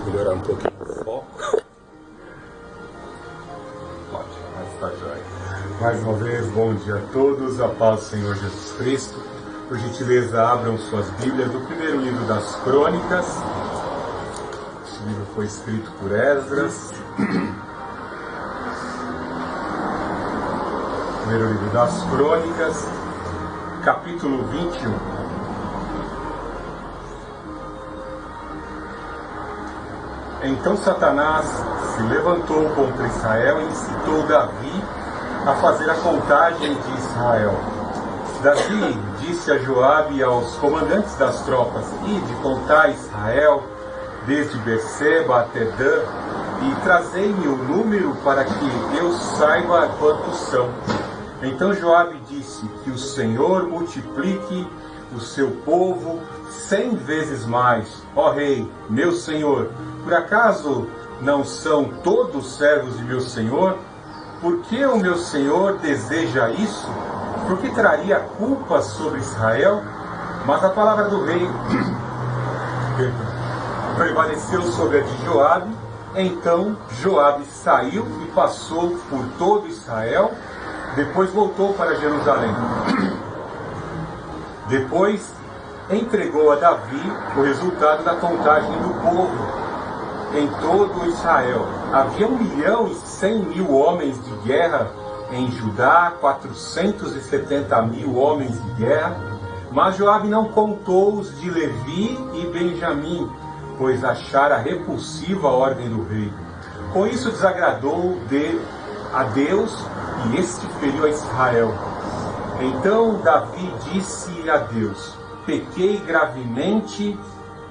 melhorar um pouquinho o foco. Ótimo, mas está jóia. Mais uma vez, bom dia a todos, a paz do Senhor Jesus Cristo. Por gentileza, abram suas Bíblias do primeiro livro das Crônicas. Esse livro foi escrito por Esdras. Primeiro livro das Crônicas, capítulo 21. Então Satanás se levantou contra Israel e incitou Davi a fazer a contagem de Israel. Davi disse a Joabe e aos comandantes das tropas: ide contar Israel desde Berseba até Dan, e trazei-me o número para que eu saiba quantos são. Então Joabe disse: que o Senhor multiplique o seu povo 100 vezes mais. Ó rei, meu senhor, por acaso não são todos servos de meu senhor? Por que o meu senhor deseja isso? Por que traria culpa sobre Israel? Mas a palavra do rei prevaleceu sobre a de Joabe. Então Joabe saiu e passou por todo Israel. Depois voltou para Jerusalém. Depois entregou a Davi o resultado da contagem do povo em todo Israel. Havia 1.100.000 homens de guerra em Judá, 470.000 homens de guerra. Mas Joabe não contou os de Levi e Benjamim, pois achara repulsiva a ordem do rei. Com isso desagradou a Deus, e este feriu a Israel. Então Davi disse a Deus: pequei gravemente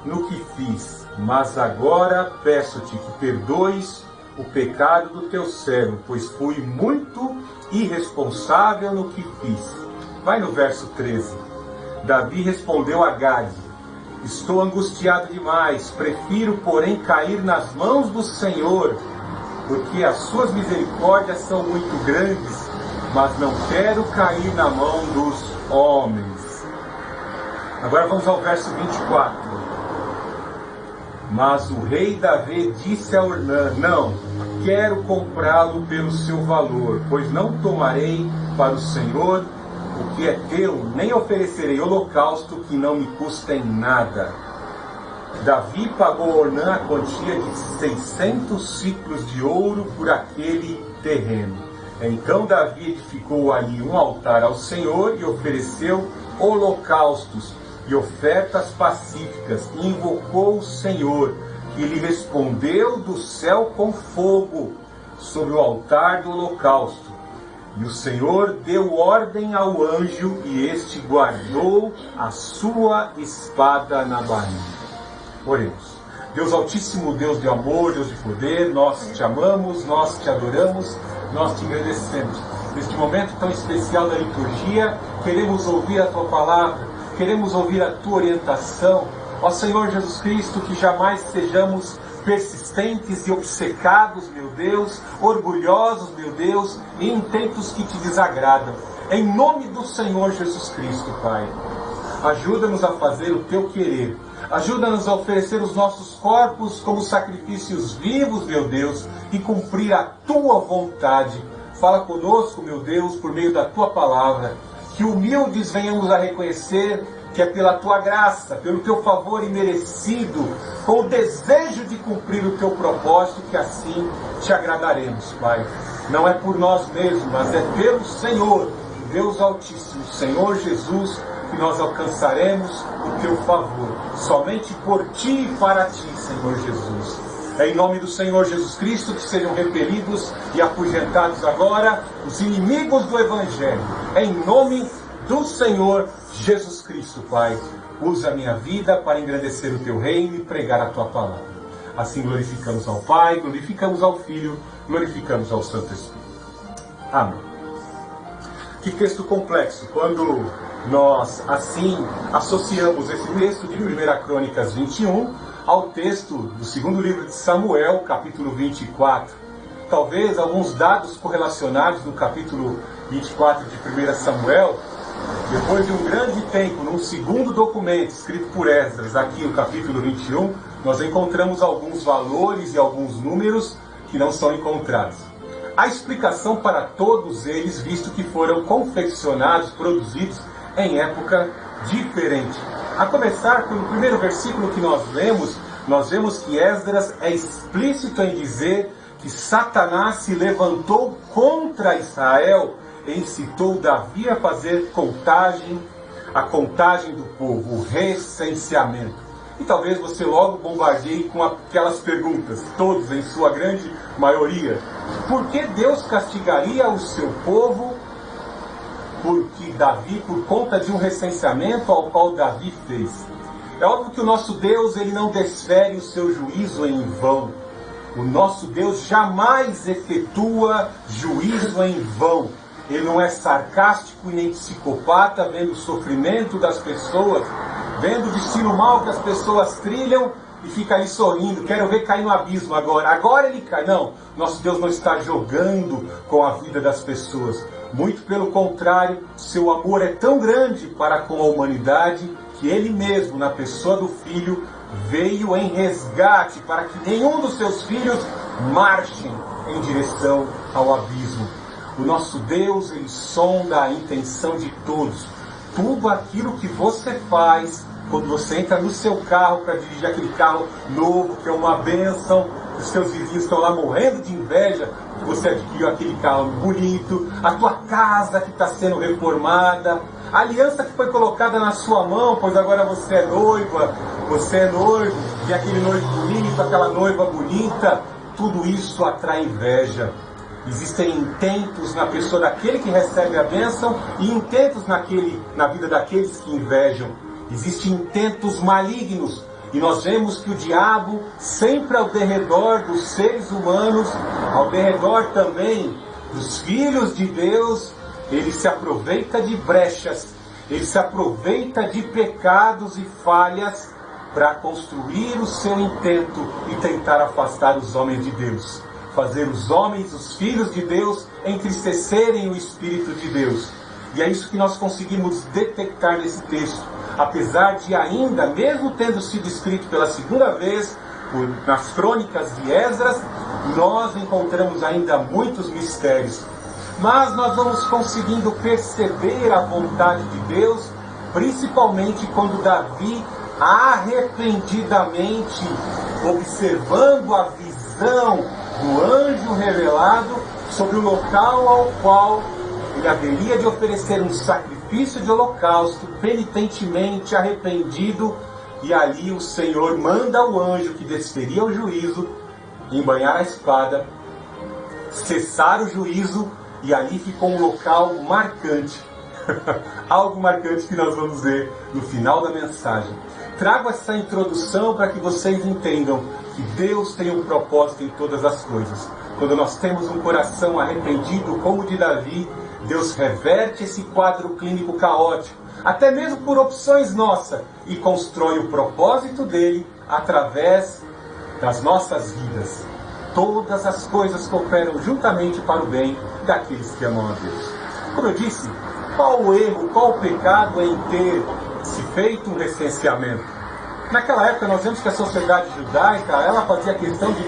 no que fiz, mas agora peço-te que perdoes o pecado do teu servo, pois fui muito irresponsável no que fiz. Vai no verso 13. Davi respondeu a Gade: estou angustiado demais, prefiro, porém, cair nas mãos do Senhor, porque as suas misericórdias são muito grandes, mas não quero cair na mão dos homens. Agora vamos ao verso 24. Mas o rei Davi disse a Ornã: não, quero comprá-lo pelo seu valor, pois não tomarei para o Senhor o que é teu, nem oferecerei holocausto que não me custem nada. Davi pagou a Ornã a quantia de 600 ciclos de ouro por aquele terreno. Então Davi edificou ali um altar ao Senhor e ofereceu holocaustos e ofertas pacíficas, e invocou o Senhor, que lhe respondeu do céu com fogo sobre o altar do holocausto. E o Senhor deu ordem ao anjo, e este guardou a sua espada na bainha. Oremos. Deus Altíssimo, Deus de amor, Deus de poder, nós te amamos, nós te adoramos, nós te agradecemos. Neste momento tão especial da liturgia, queremos ouvir a tua palavra, queremos ouvir a tua orientação. Ó Senhor Jesus Cristo, que jamais sejamos persistentes e obcecados, meu Deus, orgulhosos, meu Deus, em intentos que te desagradam. Em nome do Senhor Jesus Cristo, Pai, ajuda-nos a fazer o teu querer. Ajuda-nos a oferecer os nossos corpos como sacrifícios vivos, meu Deus, e cumprir a tua vontade. Fala conosco, meu Deus, por meio da tua palavra, que humildes venhamos a reconhecer que é pela tua graça, pelo teu favor imerecido, com o desejo de cumprir o teu propósito, que assim te agradaremos, Pai. Não é por nós mesmos, mas é pelo Senhor, Deus Altíssimo, Senhor Jesus, que nós alcançaremos o teu favor. Somente por ti e para ti, Senhor Jesus. É em nome do Senhor Jesus Cristo que sejam repelidos e afugentados agora os inimigos do Evangelho. É em nome do Senhor Jesus Cristo, Pai. Usa a minha vida para engrandecer o teu reino e pregar a tua palavra. Assim glorificamos ao Pai, glorificamos ao Filho, glorificamos ao Santo Espírito. Amém. Que texto complexo, quando nós assim associamos esse texto de 1 Crônicas 21 ao texto do segundo livro de Samuel, capítulo 24. Talvez alguns dados correlacionados no capítulo 24 de 1 Samuel Depois de um grande tempo, num segundo documento escrito por Esdras, aqui no capítulo 21, nós encontramos alguns valores e alguns números que não são encontrados. A explicação para todos eles, visto que foram confeccionados, produzidos em época diferente. A começar pelo primeiro versículo que nós vemos que Esdras é explícito em dizer que Satanás se levantou contra Israel e incitou Davi a fazer a contagem do povo, o recenseamento. E talvez você logo bombardeie com aquelas perguntas, todos em sua grande maioria. Por que Deus castigaria o seu povo por conta de um recenseamento ao qual Davi fez? É óbvio que o nosso Deus, ele não desfere o seu juízo em vão. O nosso Deus jamais efetua juízo em vão. Ele não é sarcástico e nem psicopata, vendo o sofrimento das pessoas, vendo o destino mau que as pessoas trilham e fica ali sorrindo. Quero ver cair no abismo agora. Agora ele cai. Não, nosso Deus não está jogando com a vida das pessoas. Muito pelo contrário, seu amor é tão grande para com a humanidade que ele mesmo, na pessoa do Filho, veio em resgate para que nenhum dos seus filhos marchem em direção ao abismo. O nosso Deus, ele sonda a intenção de todos. Tudo aquilo que você faz quando você entra no seu carro para dirigir aquele carro novo, que é uma bênção, os seus vizinhos estão lá morrendo de inveja que você adquiriu aquele carro bonito, a tua casa que está sendo reformada, a aliança que foi colocada na sua mão, pois agora você é noiva, você é noivo, e aquele noivo bonito, aquela noiva bonita, tudo isso atrai inveja. Existem intentos na pessoa daquele que recebe a bênção e intentos na vida daqueles que invejam. Existem intentos malignos. E nós vemos que o diabo, sempre ao derredor dos seres humanos, ao derredor também dos filhos de Deus, ele se aproveita de brechas, ele se aproveita de pecados e falhas para construir o seu intento e tentar afastar os homens de Deus. Fazer os homens, os filhos de Deus, entristecerem o Espírito de Deus. E é isso que nós conseguimos detectar nesse texto. Apesar de ainda, mesmo tendo sido escrito pela segunda vez, nas crônicas de Esdras, nós encontramos ainda muitos mistérios. Mas nós vamos conseguindo perceber a vontade de Deus, principalmente quando Davi, arrependidamente, observando a visão do anjo revelado sobre o local ao qual ele haveria de oferecer um sacrifício de holocausto, penitentemente arrependido, e ali o Senhor manda o anjo que desferia o juízo, embanhar a espada, cessar o juízo, e ali ficou um local marcante. Algo marcante que nós vamos ver no final da mensagem. Trago essa introdução para que vocês entendam que Deus tem um propósito em todas as coisas. Quando nós temos um coração arrependido como o de Davi, Deus reverte esse quadro clínico caótico, até mesmo por opções nossas, e constrói o propósito dele através das nossas vidas. Todas as coisas cooperam juntamente para o bem daqueles que amam a Deus. Como eu disse, qual o erro, qual o pecado em ter se feito um recenseamento? Naquela época nós vemos que a sociedade judaica, ela fazia questão de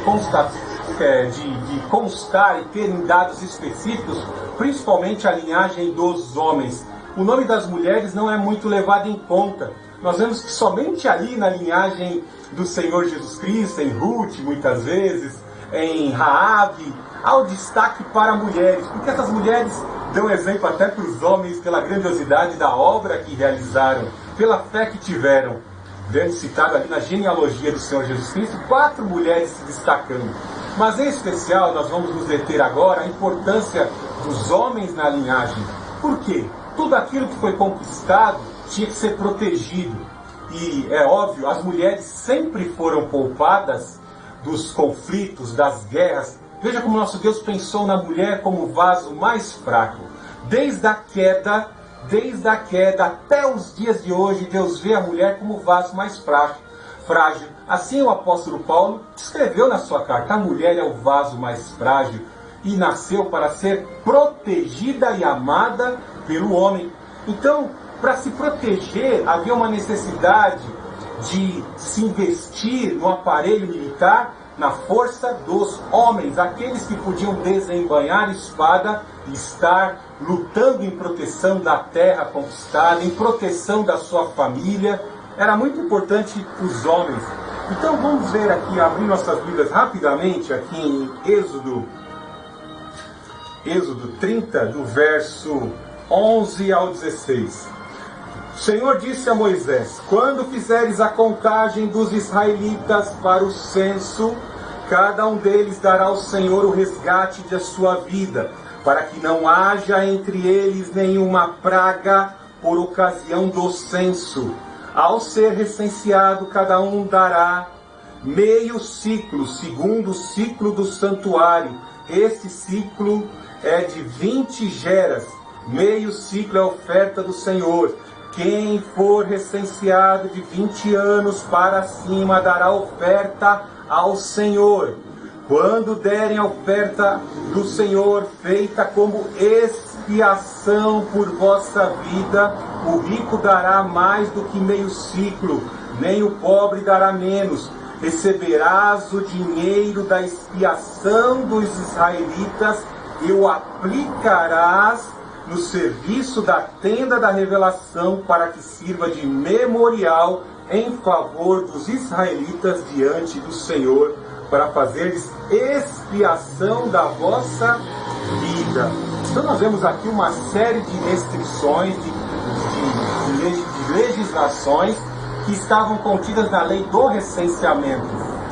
constar e ter em dados específicos, principalmente a linhagem dos homens. O nome das mulheres não é muito levado em conta. Nós vemos que somente ali na linhagem do Senhor Jesus Cristo, em Ruth muitas vezes, em Raabe, há o destaque para mulheres, porque essas mulheres dão exemplo até para os homens pela grandiosidade da obra que realizaram, pela fé que tiveram. Vendo citado ali na genealogia do Senhor Jesus Cristo, 4 mulheres se destacando. Mas em especial nós vamos nos deter agora a importância dos homens na linhagem. Por quê? Tudo aquilo que foi conquistado tinha que ser protegido. E é óbvio, as mulheres sempre foram poupadas dos conflitos, das guerras. Veja como nosso Deus pensou na mulher como o vaso mais fraco. Desde a queda até os dias de hoje, Deus vê a mulher como o vaso mais frágil. Assim o apóstolo Paulo escreveu na sua carta: a mulher é o vaso mais frágil e nasceu para ser protegida e amada pelo homem. Então, para se proteger, havia uma necessidade de se investir no aparelho militar, na força dos homens, aqueles que podiam desembainhar a espada e estar lutando em proteção da terra conquistada, em proteção da sua família. Era muito importante os homens. Então vamos ver aqui, abrir nossas Bíblias rapidamente, aqui em Êxodo 30, do verso 11 ao 16. O Senhor disse a Moisés: quando fizeres a contagem dos israelitas para o censo, cada um deles dará ao Senhor o resgate de sua vida, para que não haja entre eles nenhuma praga por ocasião do censo. Ao ser recenseado, cada um dará meio ciclo, segundo o ciclo do santuário. Esse ciclo é de 20 geras. Meio ciclo é a oferta do Senhor. Quem for recenseado de 20 anos para cima dará oferta ao Senhor. Quando derem a oferta do Senhor, feita como expiação por vossa vida, o rico dará mais do que meio ciclo, nem o pobre dará menos. Receberás o dinheiro da expiação dos israelitas e o aplicarás no serviço da tenda da revelação, para que sirva de memorial em favor dos israelitas diante do Senhor, para fazeres expiação da vossa vida. Então nós vemos aqui uma série de restrições, de legislações que estavam contidas na lei do recenseamento.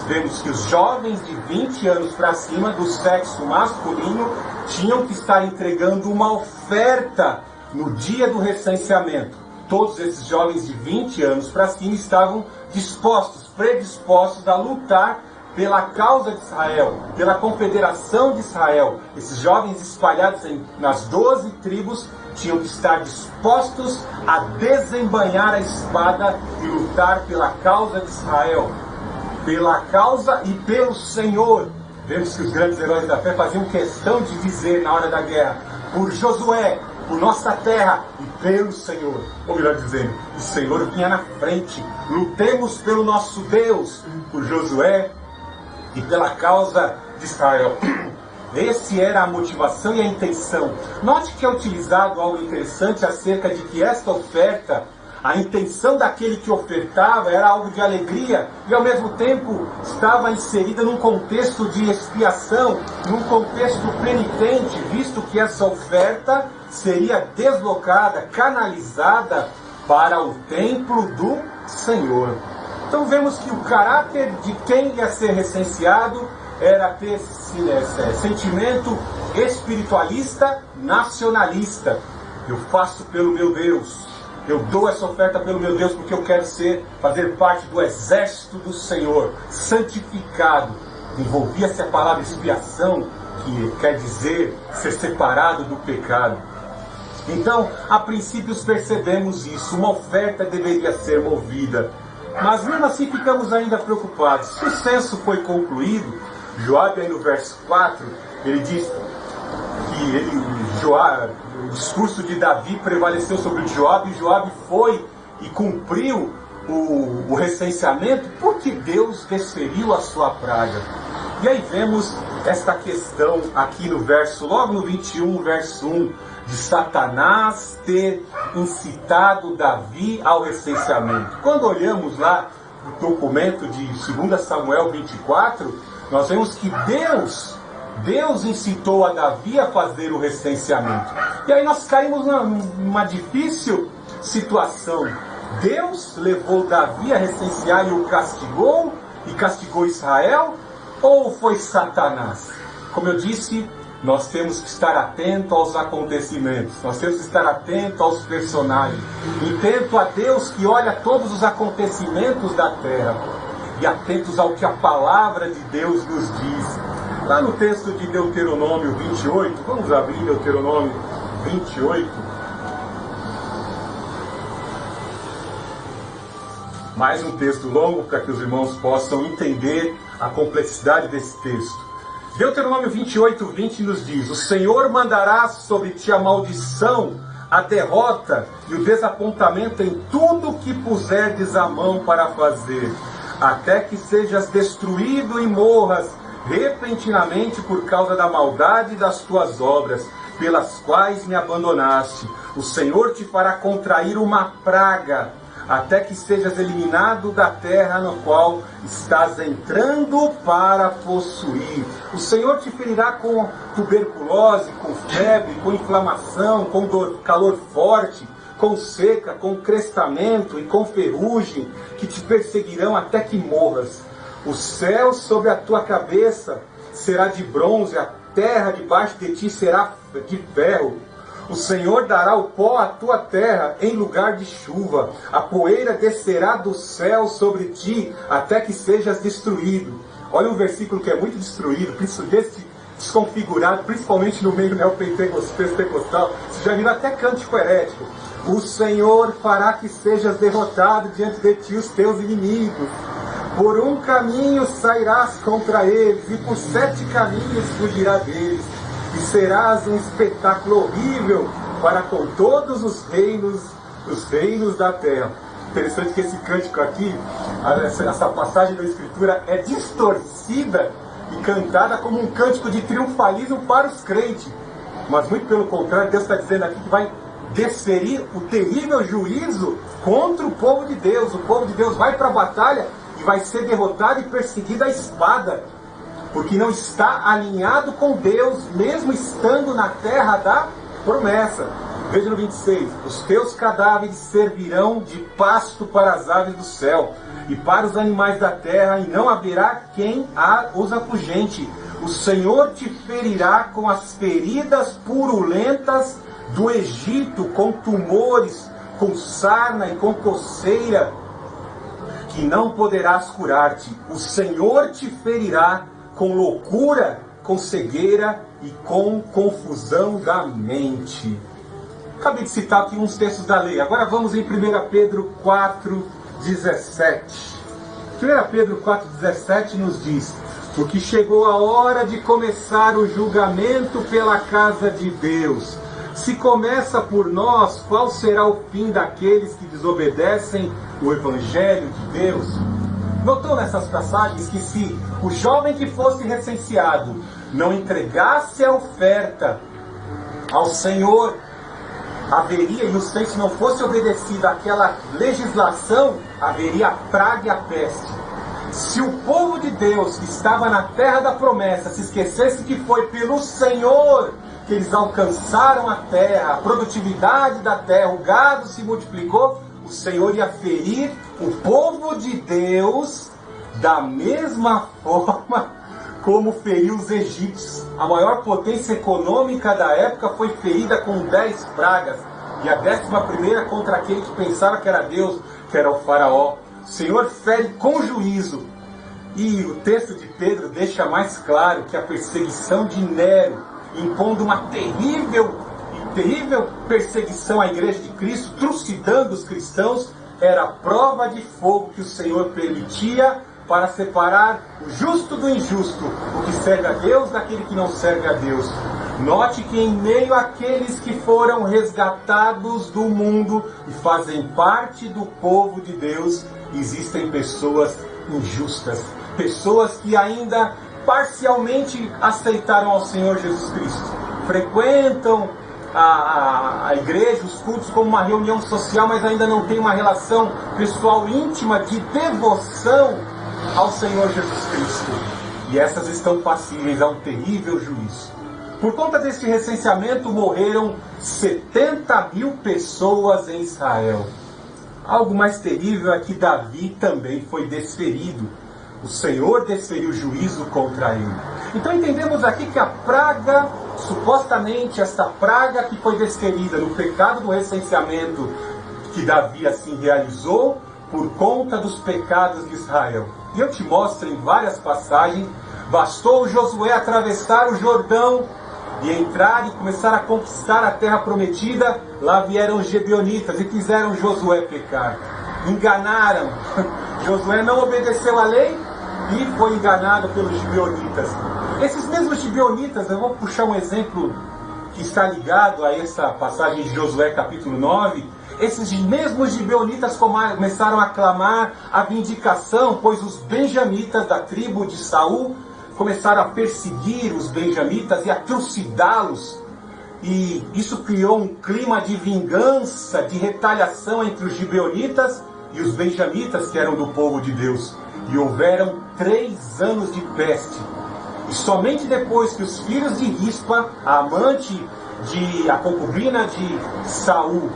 Vemos que os jovens de 20 anos para cima, do sexo masculino, tinham que estar entregando uma oferta no dia do recenseamento. Todos esses jovens de 20 anos para cima estavam predispostos a lutar pela causa de Israel, pela confederação de Israel. Esses jovens espalhados nas 12 tribos tinham que estar dispostos a desembainhar a espada e lutar pela causa de Israel, pela causa e pelo Senhor. Vemos que os grandes heróis da fé faziam questão de dizer na hora da guerra: por Josué, por nossa terra e pelo Senhor. Ou melhor dizendo, o Senhor vinha na frente. Lutemos pelo nosso Deus, por Josué e pela causa de Israel. Essa era a motivação e a intenção. Note que é utilizado algo interessante acerca de que esta oferta, a intenção daquele que ofertava era algo de alegria e ao mesmo tempo estava inserida num contexto de expiação, num contexto penitente, visto que essa oferta seria deslocada, canalizada para o templo do Senhor. Então vemos que o caráter de quem ia ser recenseado era ter sentimento espiritualista, nacionalista. Eu faço pelo meu Deus. Eu dou essa oferta pelo meu Deus porque eu quero fazer parte do exército do Senhor, santificado. Envolvia-se a palavra expiação, que quer dizer ser separado do pecado. Então, a princípios percebemos isso, uma oferta deveria ser movida. Mas mesmo assim ficamos ainda preocupados. Se o censo foi concluído, Joabe aí no verso 4, ele diz que o discurso de Davi prevaleceu sobre Joabe, e Joabe foi e cumpriu o recenseamento porque Deus desferiu a sua praga. E aí vemos esta questão aqui no verso, logo no 21, verso 1, de Satanás ter incitado Davi ao recenseamento. Quando olhamos lá o documento de 2 Samuel 24, nós vemos que Deus incitou a Davi a fazer o recenseamento. E aí nós caímos numa difícil situação. Deus levou Davi a recensear e o castigou, e castigou Israel, ou foi Satanás? Como eu disse, nós temos que estar atento aos acontecimentos, nós temos que estar atento aos personagens, atento a Deus que olha todos os acontecimentos da terra, e atentos ao que a palavra de Deus nos diz. Lá no texto de Deuteronômio 28, vamos abrir Deuteronômio 28. Mais um texto longo para que os irmãos possam entender a complexidade desse texto. Deuteronômio 28, 20 nos diz: o Senhor mandará sobre ti a maldição a derrota e o desapontamento em tudo que puserdes a mão para fazer, até que sejas destruído e morras repentinamente por causa da maldade das tuas obras, pelas quais me abandonaste. O Senhor te fará contrair uma praga, até que sejas eliminado da terra no qual estás entrando para possuir. O Senhor te ferirá com tuberculose, com febre, com inflamação, com calor forte, com seca, com crestamento e com ferrugem, que te perseguirão até que morras. O céu sobre a tua cabeça será de bronze, a terra debaixo de ti será de ferro. O Senhor dará o pó à tua terra em lugar de chuva. A poeira descerá do céu sobre ti até que sejas destruído. Olha um versículo que é muito destruído, desconfigurado, principalmente no meio neopentecostal. Você já viu até cântico herético. O Senhor fará que sejas derrotado diante de ti os teus inimigos. Por um caminho sairás contra eles, e por 7 caminhos fugirás deles. E serás um espetáculo horrível para com todos os reinos da terra. Interessante que esse cântico aqui, essa passagem da Escritura é distorcida e cantada como um cântico de triunfalismo para os crentes. Mas muito pelo contrário, Deus está dizendo aqui que vai desferir o terrível juízo contra o povo de Deus. O povo de Deus vai para a batalha e vai ser derrotado e perseguido à espada, porque não está alinhado com Deus, mesmo estando na terra da promessa. Veja no 26, os teus cadáveres servirão de pasto para as aves do céu, e para os animais da terra, e não haverá quem os afugente. O Senhor te ferirá com as feridas purulentas do Egito, com tumores, com sarna e com coceira, que não poderás curar-te. O Senhor te ferirá com loucura, com cegueira e com confusão da mente. Acabei de citar aqui uns textos da lei. Agora vamos em 1 Pedro 4,17. 1 Pedro 4,17 nos diz: porque chegou a hora de começar o julgamento pela casa de Deus. Se começa por nós, qual será o fim daqueles que desobedecem o Evangelho de Deus? Notou nessas passagens que se o jovem que fosse recenseado não entregasse a oferta ao Senhor, haveria, e se não fosse obedecida aquela legislação, haveria a praga e a peste. Se o povo de Deus que estava na terra da promessa se esquecesse que foi pelo Senhor que eles alcançaram a terra, a produtividade da terra, o gado se multiplicou, o Senhor ia ferir o povo de Deus da mesma forma como feriu os egípcios. A maior potência econômica da época foi ferida com 10 pragas, e a 11ª contra aquele que pensava que era Deus, que era o faraó. O Senhor fere com juízo. E o texto de Pedro deixa mais claro que a perseguição de Nero, impondo uma terrível perseguição à igreja de Cristo, trucidando os cristãos, era a prova de fogo que o Senhor permitia para separar o justo do injusto, o que serve a Deus daquele que não serve a Deus. Note que em meio àqueles que foram resgatados do mundo e fazem parte do povo de Deus, existem pessoas injustas, pessoas que ainda parcialmente aceitaram ao Senhor Jesus Cristo, frequentam a igreja, os cultos como uma reunião social, mas ainda não tem uma relação pessoal íntima de devoção ao Senhor Jesus Cristo. E essas estão passíveis a um terrível juízo. Por conta deste recenseamento, morreram 70.000 pessoas em Israel. Algo mais terrível é que Davi também foi desferido. O Senhor desferiu juízo contra ele. Então entendemos aqui que a praga, supostamente esta praga que foi desferida no pecado do recenseamento, que Davi assim realizou por conta dos pecados de Israel. E eu te mostro em várias passagens, bastou Josué atravessar o Jordão e entrar e começar a conquistar a terra prometida. Lá vieram os gibeonitas e fizeram Josué pecar. Enganaram. Josué não obedeceu à lei e foi enganado pelos gibeonitas. Esses mesmos gibeonitas, eu vou puxar um exemplo que está ligado a essa passagem de Josué capítulo 9, esses mesmos gibeonitas começaram a clamar a vindicação, pois os benjamitas da tribo de Saul começaram a perseguir os benjamitas e a trucidá-los. E isso criou um clima de vingança, de retaliação entre os gibeonitas e os benjamitas, que eram do povo de Deus. E houveram 3 anos de peste. E somente depois que os filhos de Rispa, a concubina de Saul,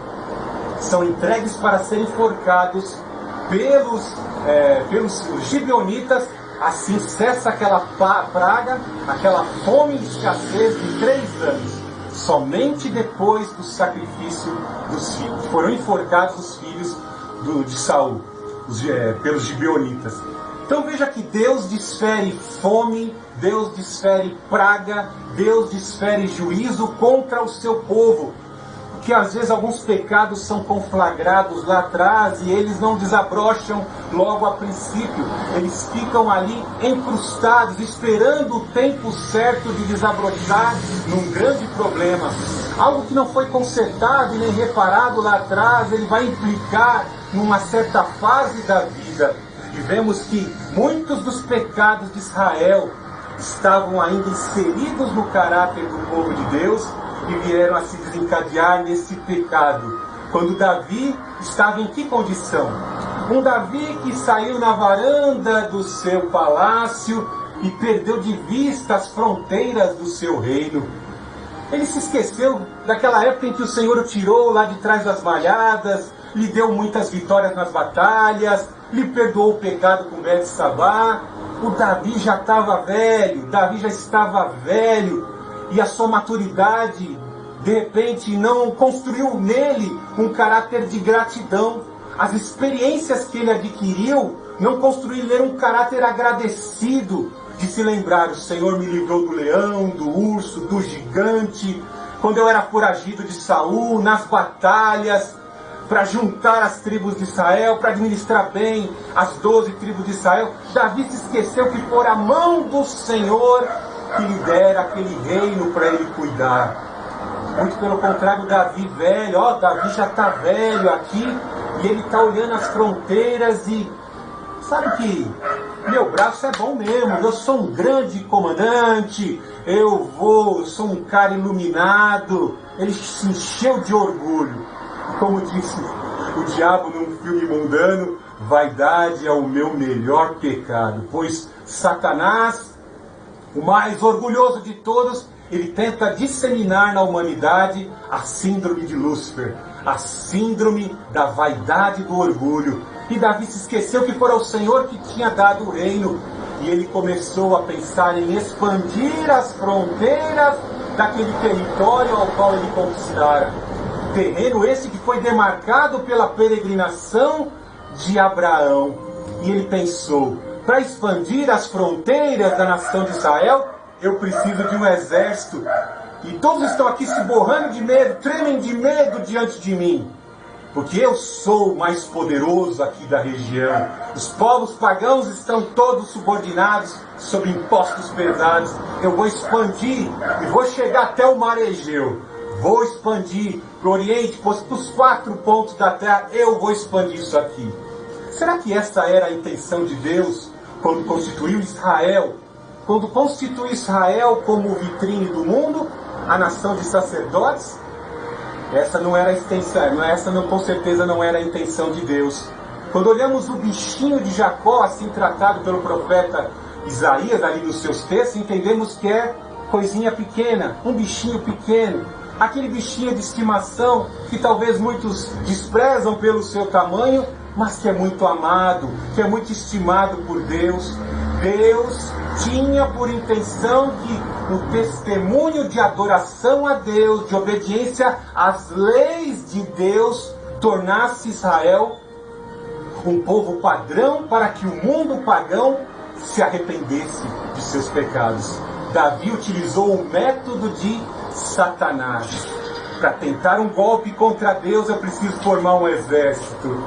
são entregues para serem enforcados pelos gibeonitas, assim cessa aquela praga, aquela fome e escassez de 3 anos. Somente depois do sacrifício dos filhos. Foram enforcados os filhos de Saul, pelos gibeonitas. Então veja que Deus desfere fome, Deus desfere praga, Deus desfere juízo contra o seu povo. Porque às vezes alguns pecados são conflagrados lá atrás e eles não desabrocham logo a princípio. Eles ficam ali encrustados, esperando o tempo certo de desabrochar num grande problema. Algo que não foi consertado e nem reparado lá atrás, ele vai implicar numa certa fase da vida. E vemos que muitos dos pecados de Israel estavam ainda inseridos no caráter do povo de Deus e vieram a se desencadear nesse pecado. Quando Davi estava em que condição? Um Davi que saiu na varanda do seu palácio e perdeu de vista as fronteiras do seu reino. Ele se esqueceu daquela época em que o Senhor o tirou lá de trás das malhadas, lhe deu muitas vitórias nas batalhas, lhe perdoou o pecado com Betsabá. O Davi já estava velho, Davi já estava velho, e a sua maturidade, de repente, não construiu nele um caráter de gratidão. As experiências que ele adquiriu não construíram nele um caráter agradecido, de se lembrar: o Senhor me livrou do leão, do urso, do gigante, quando eu era foragido de Saul, nas batalhas, para juntar as tribos de Israel, para administrar bem as 12 tribos de Israel. Davi se esqueceu que foi a mão do Senhor que lhe dera aquele reino para ele cuidar. Muito pelo contrário, Davi velho, Davi já está velho aqui, e ele está olhando as fronteiras e sabe que meu braço é bom mesmo, eu sou um grande comandante, eu sou um cara iluminado. Ele se encheu de orgulho. Como disse o diabo num filme mundano, vaidade é o meu melhor pecado, pois Satanás, o mais orgulhoso de todos, ele tenta disseminar na humanidade a síndrome de Lúcifer, a síndrome da vaidade do orgulho. E Davi se esqueceu que fora o Senhor que tinha dado o reino, e ele começou a pensar em expandir as fronteiras daquele território ao qual ele conquistara. Terreno esse que foi demarcado pela peregrinação de Abraão. E ele pensou: para expandir as fronteiras da nação de Israel, eu preciso de um exército. E todos estão aqui se borrando de medo, tremem de medo diante de mim, porque eu sou o mais poderoso aqui da região. Os povos pagãos estão todos subordinados sob impostos pesados. Eu vou expandir e vou chegar até o mar Egeu. Vou expandir para o Oriente, para os 4 pontos da terra. Eu vou expandir isso aqui. Será que essa era a intenção de Deus quando constituiu Israel? Quando constituiu Israel como vitrine do mundo, a nação de sacerdotes? Essa não era a intenção, com certeza não era a intenção de Deus. Quando olhamos o bichinho de Jacó, assim tratado pelo profeta Isaías, ali nos seus textos, entendemos que é coisinha pequena, um bichinho pequeno. Aquele bichinho de estimação que talvez muitos desprezam pelo seu tamanho, mas que é muito amado, que é muito estimado por Deus. Deus tinha por intenção que no testemunho de adoração a Deus, de obediência às leis de Deus, tornasse Israel um povo padrão para que o mundo pagão se arrependesse de seus pecados. Davi utilizou o método de Satanás. Para tentar um golpe contra Deus, eu preciso formar um exército.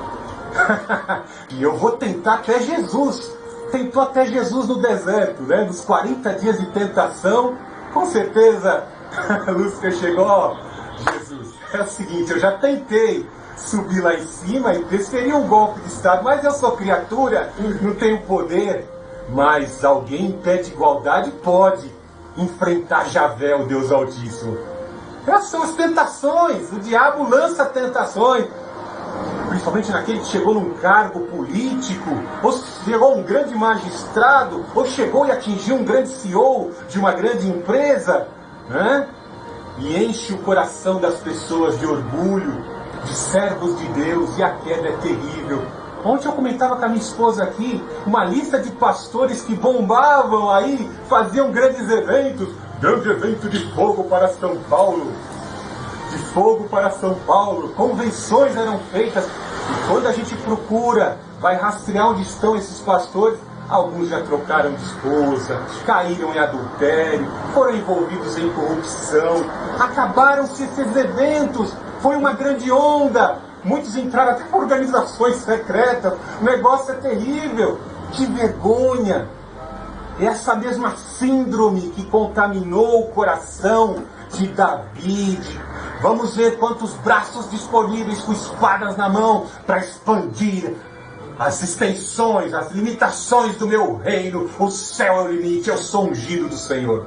E eu vou tentar até Jesus. Tentou até Jesus no deserto, né? Nos 40 dias de tentação. Com certeza Lúcifer chegou, ó, Jesus, é o seguinte, eu já tentei subir lá em cima e desferir um golpe de Estado, mas eu sou criatura, não tenho poder. Mas alguém em pé de igualdade pode enfrentar Javé, o Deus Altíssimo. Essas são as tentações, o diabo lança tentações. Principalmente naquele que chegou num cargo político, ou chegou um grande magistrado, ou chegou e atingiu um grande CEO de uma grande empresa, né? E enche o coração das pessoas de orgulho, de servos de Deus, e a queda é terrível. Ontem eu comentava com a minha esposa aqui, uma lista de pastores que bombavam aí, faziam grandes eventos, grande evento de fogo para São Paulo, de fogo para São Paulo, convenções eram feitas, e quando a gente procura, vai rastrear onde estão esses pastores, alguns já trocaram de esposa, caíram em adultério, foram envolvidos em corrupção, acabaram-se esses eventos, foi uma grande onda, muitos entraram até por organizações secretas, o negócio é terrível, que vergonha. Essa mesma síndrome que contaminou o coração de Davi. Vamos ver quantos braços disponíveis com espadas na mão para expandir as extensões, as limitações do meu reino. O céu é o limite, eu sou ungido do Senhor.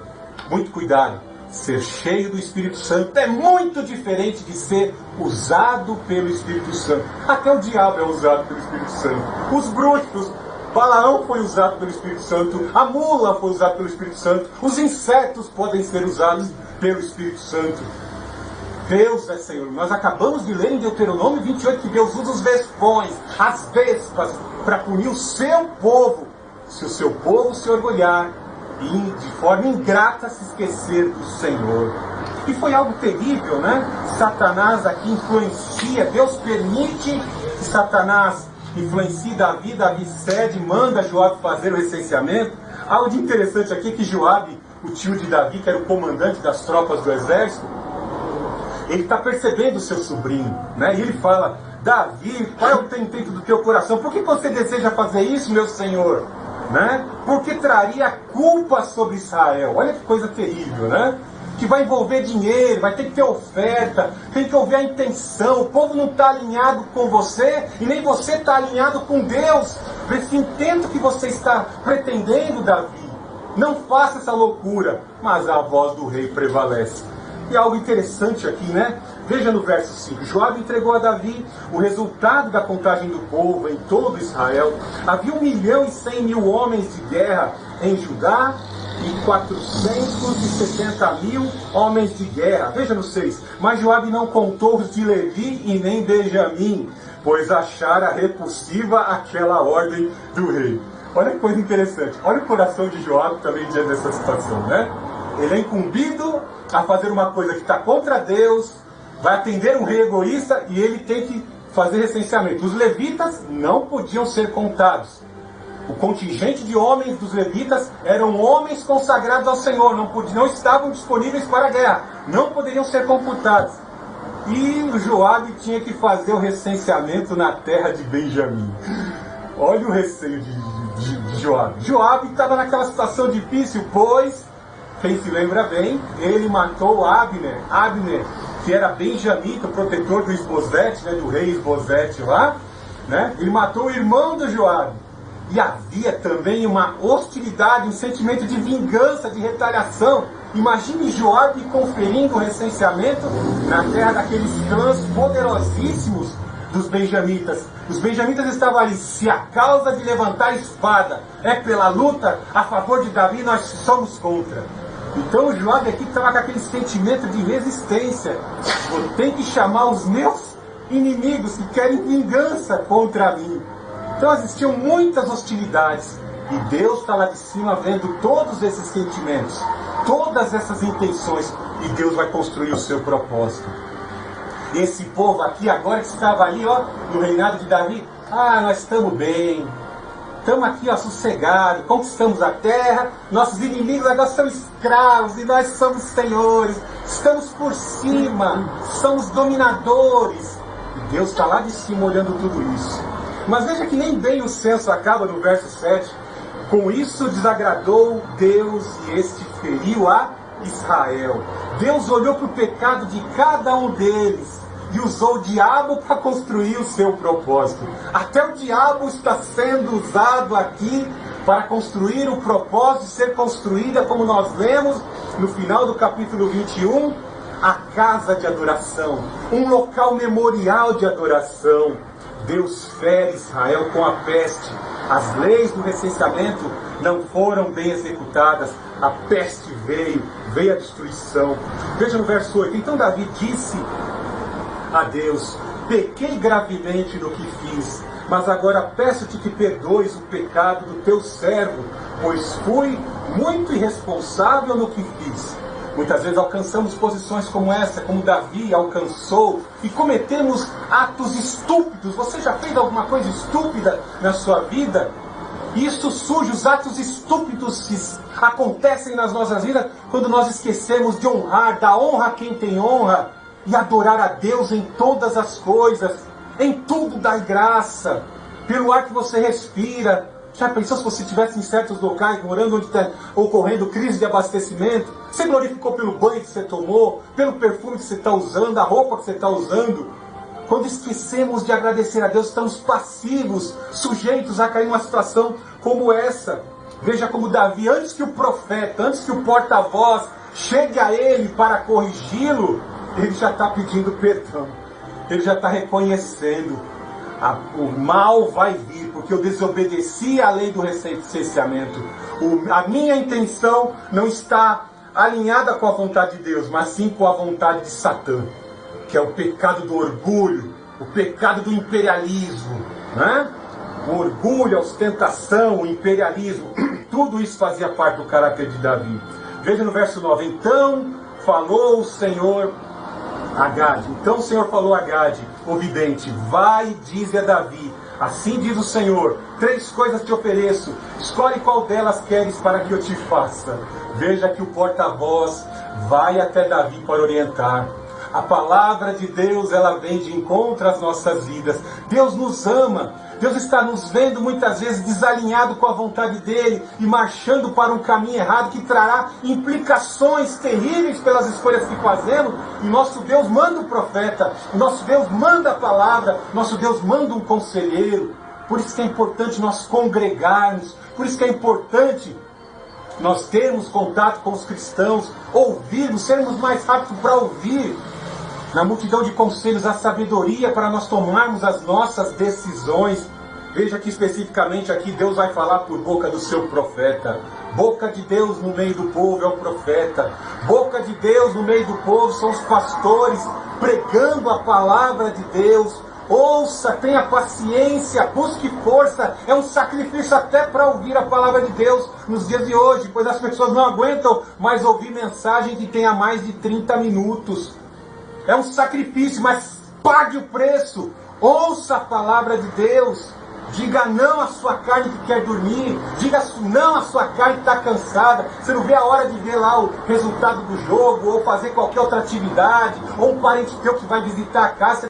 Muito cuidado, ser cheio do Espírito Santo é muito diferente de ser usado pelo Espírito Santo. Até o diabo é usado pelo Espírito Santo. Os bruxos, Balaão foi usado pelo Espírito Santo, a mula foi usada pelo Espírito Santo, os insetos podem ser usados pelo Espírito Santo. Deus é Senhor. Nós acabamos de ler em Deuteronômio 28 que Deus usa os vespões, as vespas, para punir o seu povo, se o seu povo se orgulhar e de forma ingrata se esquecer do Senhor. E foi algo terrível, né? Satanás aqui influencia, Deus permite que Satanás influencie Davi, Davi cede, manda Joabe fazer o recenseamento. Algo de interessante aqui é que Joabe, o tio de Davi, que era o comandante das tropas do exército, ele está percebendo o seu sobrinho, né? E ele fala: Davi, qual é o intento do teu coração? Por que você deseja fazer isso, meu senhor? Né? Porque traria culpa sobre Israel. Olha que coisa terrível, né? Que vai envolver dinheiro, vai ter que ter oferta, tem que ouvir a intenção. O povo não está alinhado com você e nem você está alinhado com Deus. Esse intento que você está pretendendo, Davi, não faça essa loucura. Mas a voz do rei prevalece. E algo interessante aqui, né? Veja no verso 5. Joabe entregou a Davi o resultado da contagem do povo em todo Israel. Havia 1.100.000 homens de guerra em Judá e 470.000 homens de guerra. Veja no 6. Mas Joabe não contou os de Levi e nem Benjamim, pois achara repulsiva aquela ordem do rei. Olha que coisa interessante. Olha o coração de Joabe também diante dessa situação, né? Ele é incumbido a fazer uma coisa que está contra Deus, vai atender um rei egoísta e ele tem que fazer recenseamento. Os levitas não podiam ser contados. O contingente de homens dos levitas eram homens consagrados ao Senhor, não estavam disponíveis para a guerra, não poderiam ser computados. E o Joabe tinha que fazer o recenseamento na terra de Benjamim. Olha o receio de Joabe. Joabe estava naquela situação difícil, pois, quem se lembra bem, ele matou Abner. Abner, que era benjamita, o protetor do Esbozete, né, do rei Esbozete lá, né? Ele matou o irmão do Joabe. E havia também uma hostilidade, um sentimento de vingança, de retaliação. Imagine Joabe conferindo o recenseamento na terra daqueles clãs poderosíssimos dos benjamitas. Os benjamitas estavam ali: se a causa de levantar a espada é pela luta a favor de Davi, nós somos contra. Então o Joabe aqui estava com aquele sentimento de resistência. Eu tenho que chamar os meus inimigos que querem vingança contra mim. Então existiam muitas hostilidades. E Deus está lá de cima vendo todos esses sentimentos, todas essas intenções. E Deus vai construir o seu propósito. Esse povo aqui, agora que estava ali, ó, no reinado de Davi, nós estamos bem. Estamos aqui, ó, sossegados, conquistamos a terra, nossos inimigos agora são escravos e nós somos senhores, estamos por cima, somos dominadores. E Deus está lá de cima olhando tudo isso. Mas veja que nem bem o censo acaba no verso 7. Com isso desagradou Deus e este feriu a Israel. Deus olhou para o pecado de cada um deles e usou o diabo para construir o seu propósito. Até o diabo está sendo usado aqui para construir o propósito de ser construída, como nós lemos no final do capítulo 21, a casa de adoração, um local memorial de adoração. Deus fere Israel com a peste. As leis do recenseamento não foram bem executadas. A peste veio a destruição. Veja no verso 8. Então Davi disse a Deus: pequei gravemente no que fiz, mas agora peço-te que perdoes o pecado do teu servo, pois fui muito irresponsável no que fiz. Muitas vezes alcançamos posições como essa, como Davi alcançou, e cometemos atos estúpidos. Você já fez alguma coisa estúpida na sua vida? Isso surge, os atos estúpidos que acontecem nas nossas vidas, quando nós esquecemos de honrar, dar honra a quem tem honra, e adorar a Deus em todas as coisas, em tudo dai graça, pelo ar que você respira. Já pensou se você estivesse em certos locais, morando onde está ocorrendo crise de abastecimento? Você glorificou pelo banho que você tomou, pelo perfume que você está usando, a roupa que você está usando? Quando esquecemos de agradecer a Deus, estamos passivos, sujeitos a cair numa situação como essa. Veja como Davi, antes que o profeta, antes que o porta-voz chegue a ele para corrigi-lo, ele já está pedindo perdão. Ele já está reconhecendo. O mal vai vir, porque eu desobedeci à lei do recenseamento. A minha intenção não está alinhada com a vontade de Deus, mas sim com a vontade de Satã, que é o pecado do orgulho, o pecado do imperialismo, né? O orgulho, a ostentação, o imperialismo, tudo isso fazia parte do caráter de Davi. Veja no verso 9: então falou o Senhor a Gade. Então o Senhor falou a Gade, o vidente: vai e dize a Davi, assim diz o Senhor, 3 coisas te ofereço, escolhe qual delas queres para que eu te faça. Veja que o porta-voz vai até Davi para orientar. A palavra de Deus, ela vem de encontro às nossas vidas. Deus nos ama. Deus está nos vendo muitas vezes desalinhado com a vontade dele e marchando para um caminho errado que trará implicações terríveis pelas escolhas que fazemos. E nosso Deus manda um profeta, nosso Deus manda a palavra, nosso Deus manda um conselheiro. Por isso que é importante nós congregarmos, por isso que é importante nós termos contato com os cristãos, ouvirmos, sermos mais rápidos para ouvir. Na multidão de conselhos, a sabedoria para nós tomarmos as nossas decisões. Veja que especificamente aqui Deus vai falar por boca do seu profeta. Boca de Deus no meio do povo é o profeta. Boca de Deus no meio do povo são os pastores, pregando a palavra de Deus. Ouça, tenha paciência, busque força. É um sacrifício até para ouvir a palavra de Deus nos dias de hoje, pois as pessoas não aguentam mais ouvir mensagem que tenha mais de 30 minutos. É um sacrifício, mas pague o preço. Ouça a palavra de Deus. Diga não à sua carne que quer dormir. Diga não à sua carne que está cansada. Você não vê a hora de ver lá o resultado do jogo, ou fazer qualquer outra atividade, ou um parente teu que vai visitar a casa.